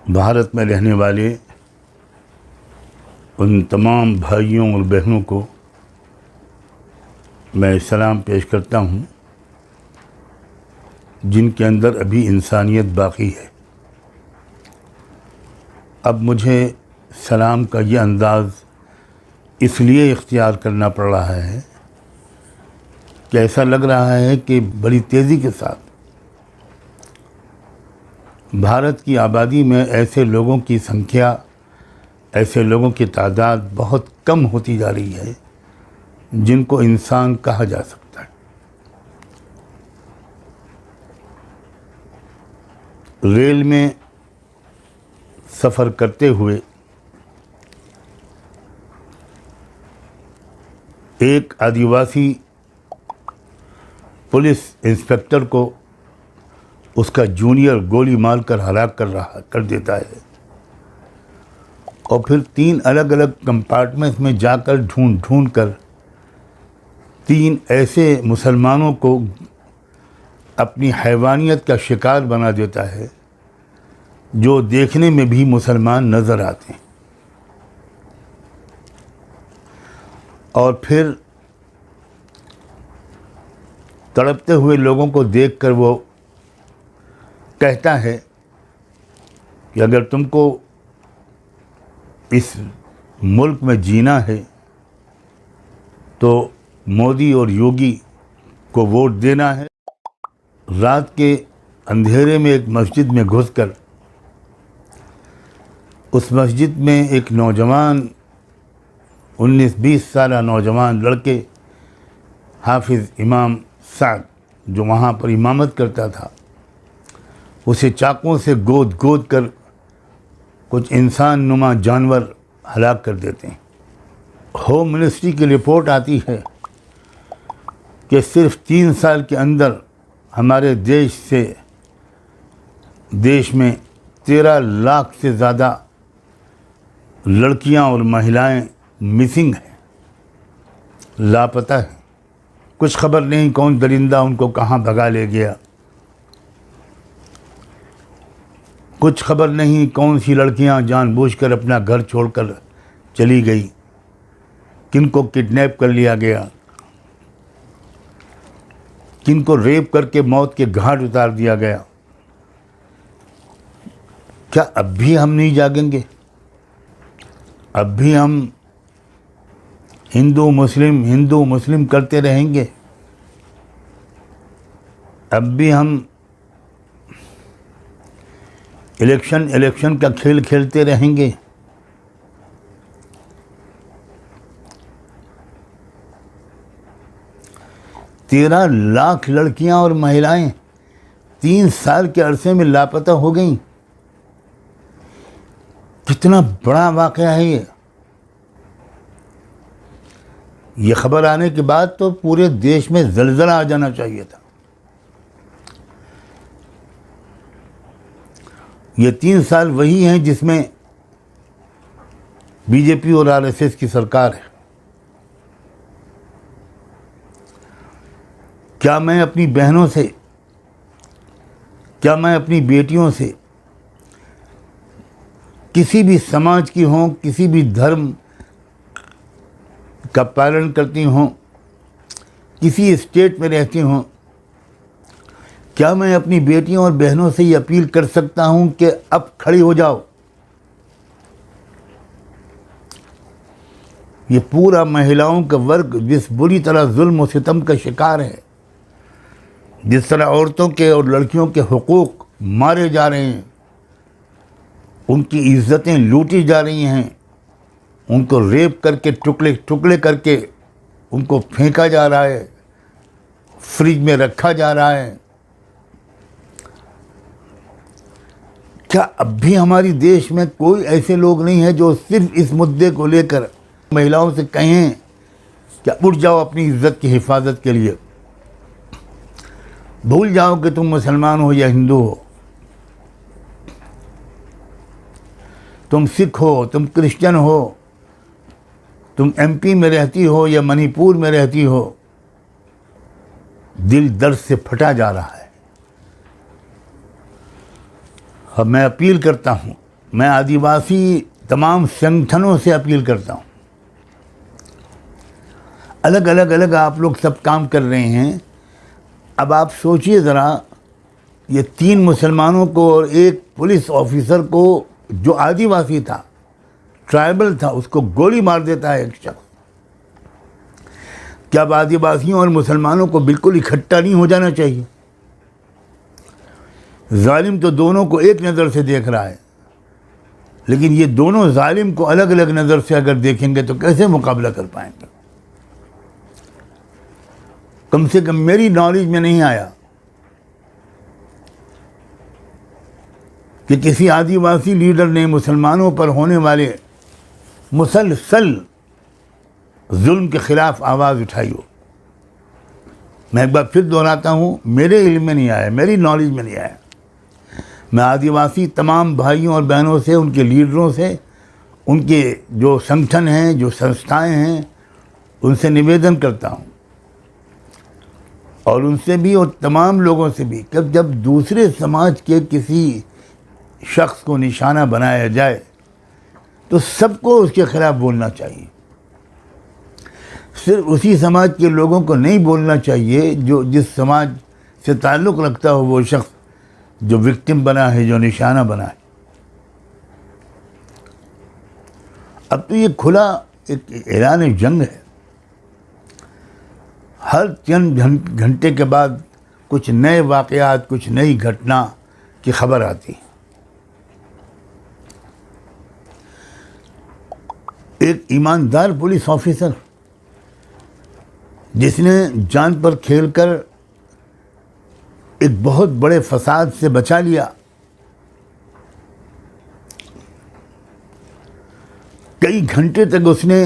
भारत में रहने वाले उन तमाम भाइयों और बहनों को मैं सलाम पेश करता हूँ जिनके अंदर अभी इंसानियत बाकी है। अब मुझे सलाम का ये अंदाज़ इसलिए इख्तियार करना पड़ रहा है कि ऐसा लग रहा है कि बड़ी तेज़ी के साथ भारत की आबादी में ऐसे लोगों की संख्या, ऐसे लोगों की तादाद बहुत कम होती जा रही है जिनको इंसान कहा जा सकता है। रेल में सफ़र करते हुए एक आदिवासी पुलिस इंस्पेक्टर को उसका जूनियर गोली मारकर हलाक कर देता है और फिर 3 अलग अलग कंपार्टमेंट्स में जाकर ढूंढ कर 3 ऐसे मुसलमानों को अपनी हैवानियत का शिकार बना देता है जो देखने में भी मुसलमान नज़र आते हैं। और फिर तड़पते हुए लोगों को देखकर वो कहता है कि अगर तुमको इस मुल्क में जीना है तो मोदी और योगी को वोट देना है। रात के अंधेरे में एक मस्जिद में घुसकर उस मस्जिद में एक नौजवान 19-20 साल नौजवान लड़के हाफिज़ इमाम साद जो वहाँ पर इमामत करता था, उसे चाकुओं से गोद कर कुछ इंसान नुमा जानवर हलाक कर देते हैं। होम मिनिस्ट्री की रिपोर्ट आती है कि सिर्फ 3 साल के अंदर हमारे देश में 13 लाख से ज़्यादा लड़कियां और महिलाएं मिसिंग हैं, लापता हैं। कुछ खबर नहीं कौन दरिंदा उनको कहाँ भगा ले गया, कुछ खबर नहीं कौन सी लड़कियां जानबूझकर अपना घर छोड़कर चली गई, किनको किडनैप कर लिया गया, किनको रेप करके मौत के घाट उतार दिया गया। क्या अब भी हम नहीं जागेंगे? अब भी हम हिंदू मुस्लिम करते रहेंगे? अब भी हम इलेक्शन का खेल खेलते रहेंगे? तेरह लाख लड़कियां और महिलाएं 3 साल के अरसे में लापता हो गईं। कितना बड़ा वाक़या है ये खबर आने के बाद तो पूरे देश में ज़लज़ला आ जाना चाहिए था। ये 3 साल वही हैं जिसमें बीजेपी और आरएसएस की सरकार है। क्या मैं अपनी बहनों से, क्या मैं अपनी बेटियों से, किसी भी समाज की हों, किसी भी धर्म का पालन करती हों, किसी स्टेट में रहती हों, क्या मैं अपनी बेटियों और बहनों से ये अपील कर सकता हूं कि अब खड़ी हो जाओ? ये पूरा महिलाओं का वर्ग जिस बुरी तरह जुल्म और सितम का शिकार है, जिस तरह औरतों के और लड़कियों के हुकूक मारे जा रहे हैं, उनकी इज्जतें लूटी जा रही हैं, उनको रेप करके टुकड़े करके उनको फेंका जा रहा है, फ्रिज में रखा जा रहा है। क्या अब भी हमारे देश में कोई ऐसे लोग नहीं हैं जो सिर्फ इस मुद्दे को लेकर महिलाओं से कहें कि उठ जाओ अपनी इज्जत की हिफाजत के लिए, भूल जाओ कि तुम मुसलमान हो या हिंदू हो, तुम सिख हो, तुम क्रिश्चियन हो, तुम एमपी में रहती हो या मणिपुर में रहती हो, दिल दर्द से फटा जा रहा है। अब मैं अपील करता हूँ मैं आदिवासी तमाम संगठनों से अपील करता हूँ, अलग आप लोग सब काम कर रहे हैं। अब आप सोचिए ज़रा, ये 3 मुसलमानों को और एक पुलिस ऑफिसर को जो आदिवासी था, ट्राइबल था, उसको गोली मार देता है एक शख्स। क्या अब आदिवासियों और मुसलमानों को बिल्कुल इकट्ठा नहीं हो जाना चाहिए? जालिम तो दोनों को एक नज़र से देख रहा है, लेकिन ये दोनों जालिम को अलग अलग नज़र से अगर देखेंगे तो कैसे मुकाबला कर पाएंगे? कम से कम मेरी नॉलेज में नहीं आया कि किसी आदिवासी लीडर ने मुसलमानों पर होने वाले मुसलसल जुल्म के खिलाफ आवाज़ उठाई हो। मैं एक बार फिर दोहराता हूँ, मेरे इल्म में नहीं आया, मेरी नॉलेज में नहीं आया। मैं आदिवासी तमाम भाइयों और बहनों से, उनके लीडरों से, उनके जो संगठन हैं, जो संस्थाएं हैं, उनसे निवेदन करता हूँ, और उनसे भी और तमाम लोगों से भी, कि जब दूसरे समाज के किसी शख्स को निशाना बनाया जाए तो सबको उसके खिलाफ बोलना चाहिए। सिर्फ उसी समाज के लोगों को नहीं बोलना चाहिए जो जिस समाज से ताल्लुक़ रखता हो वो शख्स जो विक्टिम बना है, जो निशाना बना है। अब तो ये खुला एक ऐलान जंग है। हर चंद घंटे के बाद कुछ नए वाक़यात, कुछ नई घटना की खबर आती है। एक ईमानदार पुलिस ऑफिसर जिसने जान पर खेलकर एक बहुत बड़े फसाद से बचा लिया, कई घंटे तक उसने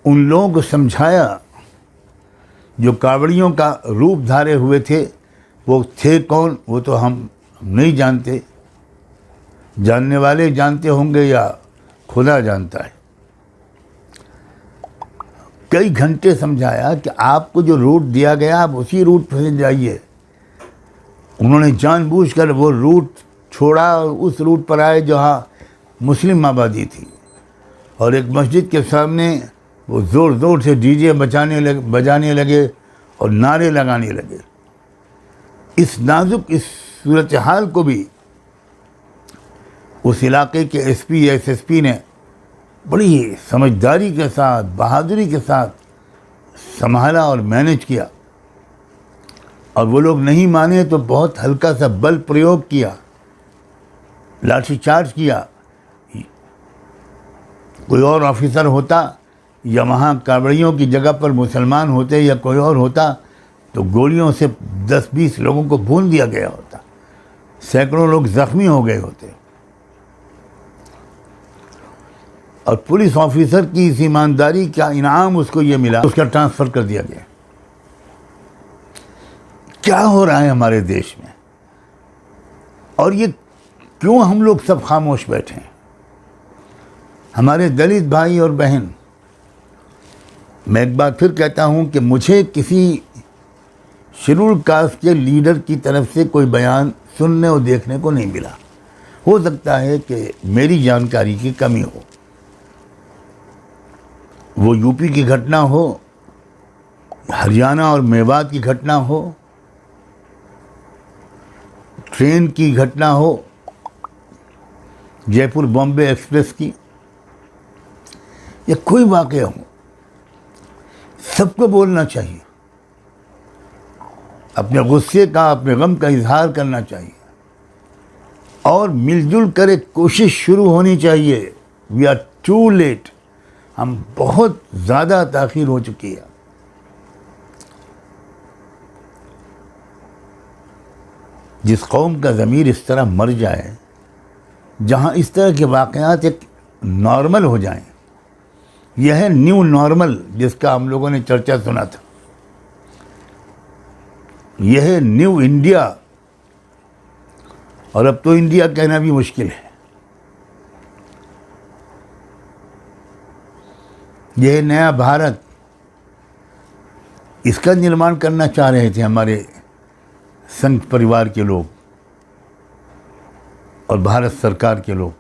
उन लोगों को समझाया जो कावड़ियों का रूप धारे हुए थे। वो थे कौन, वो तो हम नहीं जानते, जानने वाले जानते होंगे या खुदा जानता है। कई घंटे समझाया कि आपको जो रूट दिया गया आप उसी रूट पर जाइए। उन्होंने जानबूझकर वो रूट छोड़ा और उस रूट पर आए जहाँ मुस्लिम आबादी थी, और एक मस्जिद के सामने वो ज़ोर ज़ोर से डीजे बजाने लगे और नारे लगाने लगे। इस नाजुक इस सूरत हाल को भी उस इलाके के एसपी या एसएसपी ने बड़ी समझदारी के साथ, बहादुरी के साथ संभाला और मैनेज किया। और वो लोग नहीं माने तो बहुत हल्का सा बल प्रयोग किया, लाठीचार्ज किया। कोई और ऑफिसर होता या वहाँ कावड़ियों की जगह पर मुसलमान होते या कोई और होता तो गोलियों से 10-20 लोगों को भून दिया गया होता, सैकड़ों लोग जख्मी हो गए होते। और पुलिस ऑफिसर की इस ईमानदारी का इनाम उसको ये मिला, उसका ट्रांसफ़र कर दिया गया। क्या हो रहा है हमारे देश में, और ये क्यों हम लोग सब खामोश बैठे हैं? हमारे दलित भाई और बहन, मैं एक बार फिर कहता हूं कि मुझे किसी शेड्यूल कास्ट के लीडर की तरफ से कोई बयान सुनने और देखने को नहीं मिला। हो सकता है कि मेरी जानकारी की कमी हो। वो यूपी की घटना हो, हरियाणा और मेवात की घटना हो, ट्रेन की घटना हो, जयपुर बॉम्बे एक्सप्रेस की, या कोई वाक़या हो, सबको बोलना चाहिए। अपने गुस्से का, अपने गम का इजहार करना चाहिए, और मिलजुल कर एक कोशिश शुरू होनी चाहिए। वी आर टू लेट, हम बहुत ज़्यादा ताख़ीर हो चुकी है। जिस कौम का ज़मीर इस तरह मर जाए, जहाँ इस तरह के वाक़यात एक नॉर्मल हो जाएं, यह है न्यू नॉर्मल जिसका हम लोगों ने चर्चा सुना था। यह है न्यू इंडिया, और अब तो इंडिया कहना भी मुश्किल है। यह नया भारत, इसका निर्माण करना चाह रहे थे हमारे संघ परिवार के लोग, और भारत सरकार के लोग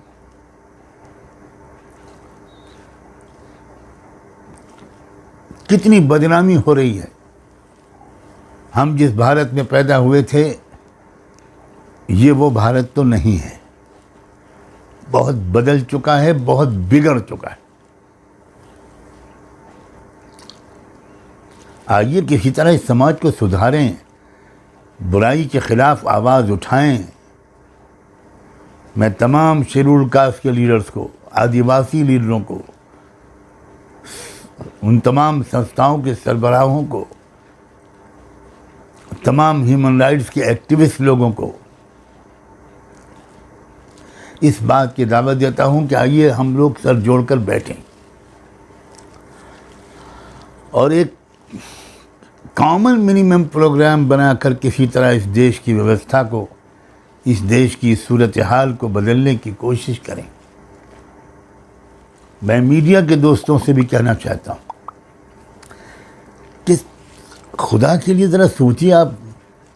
कितनी बदनामी हो रही है। हम जिस भारत में पैदा हुए थे ये वो भारत तो नहीं है, बहुत बदल चुका है, बहुत बिगड़ चुका है। आइए किसी तरह इस समाज को सुधारें, बुराई के खिलाफ आवाज़ उठाएं। मैं तमाम शेड्यूल कास्ट के लीडर्स को, आदिवासी लीडरों को, उन तमाम संस्थाओं के सरबराहों को, तमाम ह्यूमन राइट्स के एक्टिविस्ट लोगों को इस बात की दावत देता हूं कि आइए हम लोग सर जोड़कर बैठें और एक कॉमन मिनिमम प्रोग्राम बनाकर किसी तरह इस देश की व्यवस्था को, इस देश की सूरत हाल को बदलने की कोशिश करें। मैं मीडिया के दोस्तों से भी कहना चाहता हूं कि खुदा के लिए ज़रा सोचिए, आप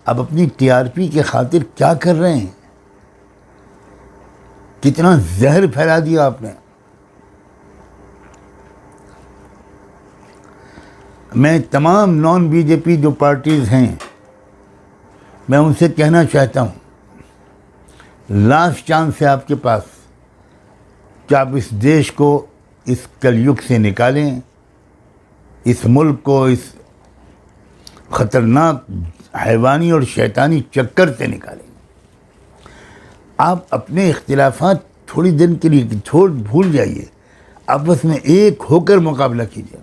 अपनी टीआरपी के खातिर क्या कर रहे हैं? कितना जहर फैला दिया आपने। मैं तमाम नॉन बीजेपी जो पार्टीज़ हैं, मैं उनसे कहना चाहता हूं, लास्ट चांस है आपके पास कि आप इस देश को इस कलयुग से निकालें, इस मुल्क को इस ख़तरनाक हैवानी और शैतानी चक्कर से निकालें। आप अपने इख्तिलाफात थोड़ी दिन के लिए भूल जाइए, आपस में एक होकर मुकाबला कीजिए।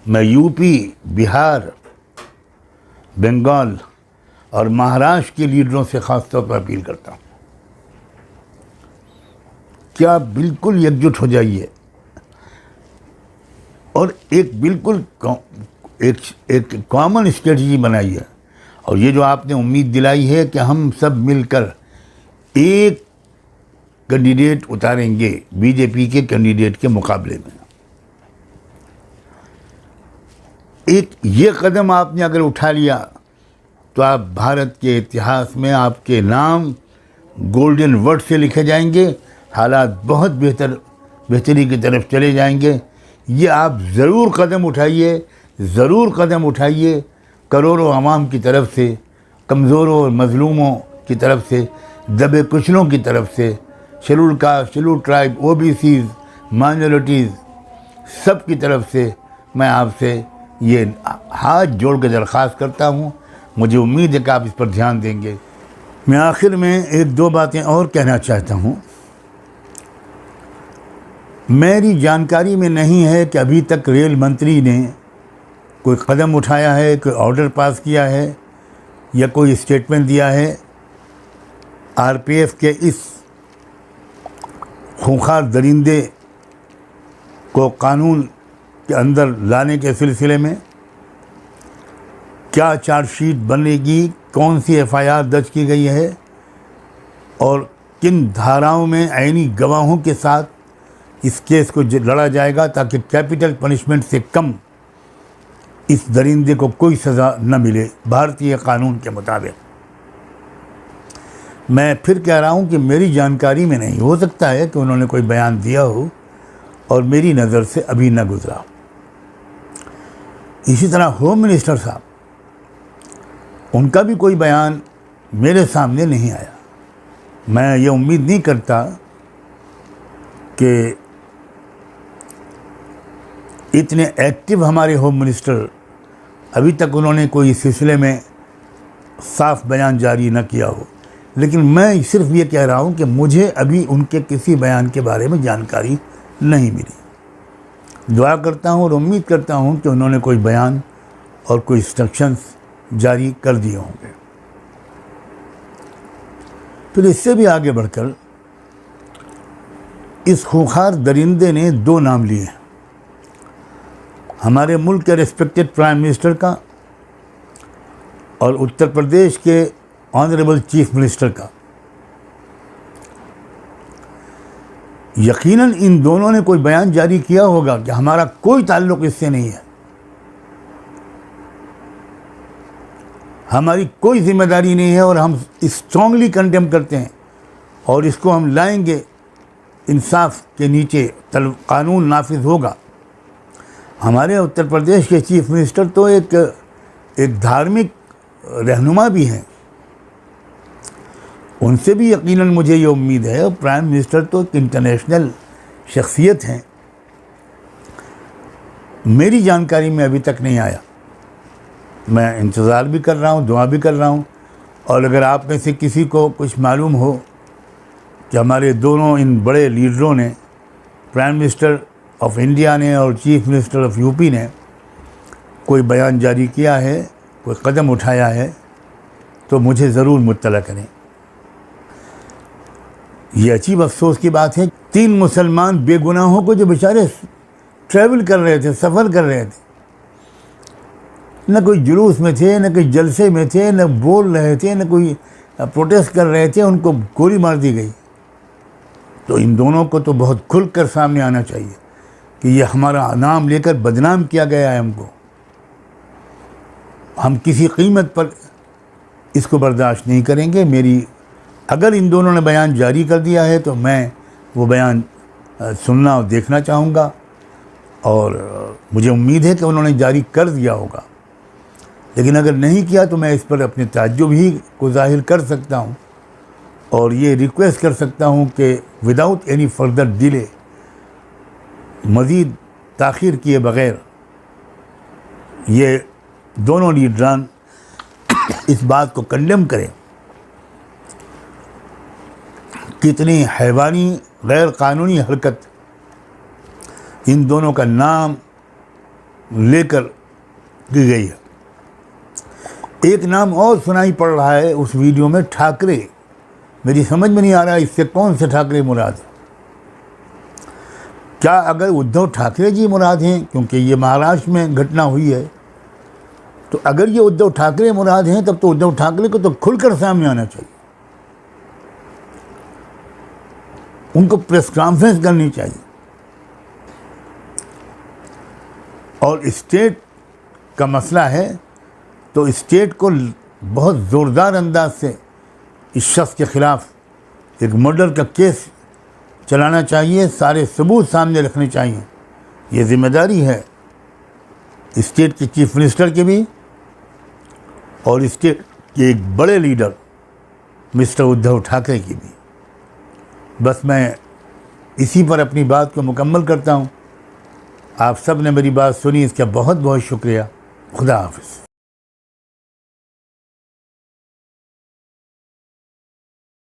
मैं यूपी, बिहार, बंगाल और महाराष्ट्र के लीडरों से ख़ास तौर पर अपील करता हूँ कि आप बिल्कुल एकजुट हो जाइए और एक बिल्कुल एक कॉमन स्ट्रेटजी बनाइए। और ये जो आपने उम्मीद दिलाई है कि हम सब मिलकर एक कैंडिडेट उतारेंगे बीजेपी के कैंडिडेट के मुकाबले में, एक ये कदम आपने अगर उठा लिया तो आप भारत के इतिहास में आपके नाम गोल्डन वर्ड से लिखे जाएंगे, हालात बहुत बेहतरी की तरफ चले जाएंगे। ये आप ज़रूर कदम उठाइए, ज़रूर कदम उठाइए, करोड़ों आवाम की तरफ से, कमज़ोरों और मज़लूमों की तरफ से, दबे कुचलों की तरफ से, schedule caste, schedule tribe, OBCs, minorities, सब की तरफ से मैं आपसे ये हाथ जोड़ के दरख्वास्त करता हूँ। मुझे उम्मीद है कि आप इस पर ध्यान देंगे। मैं आखिर में एक दो बातें और कहना चाहता हूँ। मेरी जानकारी में नहीं है कि अभी तक रेल मंत्री ने कोई कदम उठाया है, कोई ऑर्डर पास किया है या कोई स्टेटमेंट दिया है आरपीएफ के इस खूंखार दरिंदे को कानून के अंदर लाने के सिलसिले में। क्या चार्जशीट बनेगी, कौन सी एफआईआर दर्ज की गई है और किन धाराओं में ऐनी गवाहों के साथ इस केस को लड़ा जाएगा ताकि कैपिटल पनिशमेंट से कम इस दरिंदे को कोई सज़ा न मिले भारतीय कानून के मुताबिक। मैं फिर कह रहा हूं कि मेरी जानकारी में नहीं, हो सकता है कि उन्होंने कोई बयान दिया हो और मेरी नज़र से अभी न गुजरा हो। इसी तरह होम मिनिस्टर साहब, उनका भी कोई बयान मेरे सामने नहीं आया। मैं ये उम्मीद नहीं करता कि इतने एक्टिव हमारे होम मिनिस्टर, अभी तक उन्होंने कोई इस सिलसिले में साफ बयान जारी न किया हो। लेकिन मैं सिर्फ ये कह रहा हूँ कि मुझे अभी उनके किसी बयान के बारे में जानकारी नहीं मिली। दुआ करता हूँ और उम्मीद करता हूँ कि उन्होंने कोई बयान और कोई इंस्ट्रक्शंस जारी कर दिए होंगे। फिर इससे भी आगे बढ़कर इस खूंखार दरिंदे ने दो नाम लिए, हमारे मुल्क के रिस्पेक्टेड प्राइम मिनिस्टर का और उत्तर प्रदेश के ऑनरेबल चीफ मिनिस्टर का। यकीनन इन दोनों ने कोई बयान जारी किया होगा कि हमारा कोई ताल्लुक इससे नहीं है, हमारी कोई जिम्मेदारी नहीं है और हम स्ट्रांगली कंडेम करते हैं और इसको हम लाएंगे, इंसाफ के नीचे कानून नाफिज होगा। हमारे उत्तर प्रदेश के चीफ मिनिस्टर तो एक धार्मिक रहनुमा भी हैं, उनसे भी यकीनन मुझे ये उम्मीद है। प्राइम मिनिस्टर तो एक इंटरनेशनल शख्सियत हैं, मेरी जानकारी में अभी तक नहीं आया। मैं इंतज़ार भी कर रहा हूँ, दुआ भी कर रहा हूँ। और अगर आप में से किसी को कुछ मालूम हो कि हमारे दोनों इन बड़े लीडरों ने, प्राइम मिनिस्टर ऑफ इंडिया ने और चीफ मिनिस्टर ऑफ यूपी ने, कोई बयान जारी किया है, कोई कदम उठाया है, तो मुझे ज़रूर मुत्तला करें। ये अजीब अफसोस की बात है, 3 मुसलमान बेगुनाहों को जो बेचारे ट्रैवल कर रहे थे, सफ़र कर रहे थे, न कोई जुलूस में थे, न कोई जलसे में थे, न बोल रहे थे, न कोई प्रोटेस्ट कर रहे थे, उनको गोली मार दी गई। तो इन दोनों को तो बहुत खुलकर सामने आना चाहिए कि ये हमारा नाम लेकर बदनाम किया गया है हमको। हम किसी कीमत पर इसको बर्दाश्त नहीं करेंगे। अगर इन दोनों ने बयान जारी कर दिया है तो मैं वो बयान सुनना और देखना चाहूँगा, और मुझे उम्मीद है कि उन्होंने जारी कर दिया होगा। लेकिन अगर नहीं किया तो मैं इस पर अपने ताज्जुब ही को ज़ाहिर कर सकता हूँ और ये रिक्वेस्ट कर सकता हूँ कि विदाउट एनी फर्दर डिले, मज़ीद ताख़ीर किए बग़ैर ये दोनों लीडरान इस बात को कंडेम करें कि इतनी हैवानी गैर कानूनी हरकत इन दोनों का नाम लेकर की गई है। एक नाम और सुनाई पड़ रहा है उस वीडियो में, ठाकरे। मेरी समझ में नहीं आ रहा इससे कौन से ठाकरे मुराद है। क्या अगर उद्धव ठाकरे जी मुराद हैं, क्योंकि ये महाराष्ट्र में घटना हुई है, तो अगर ये उद्धव ठाकरे मुराद हैं तब तो उद्धव ठाकरे को तो खुलकर सामने आना चाहिए, उनको प्रेस कॉन्फ्रेंस करनी चाहिए और स्टेट का मसला है तो स्टेट को बहुत ज़ोरदार अंदाज से इस शख्स के ख़िलाफ़ एक मर्डर का केस चलाना चाहिए, सारे सबूत सामने रखने चाहिए। ये ज़िम्मेदारी है स्टेट के चीफ मिनिस्टर की भी और स्टेट के एक बड़े लीडर मिस्टर उद्धव ठाकरे की भी। बस मैं इसी पर अपनी बात को मुकम्मल करता हूँ। आप सब ने मेरी बात सुनी, इसका बहुत बहुत शुक्रिया। खुदा हाफ़िज़।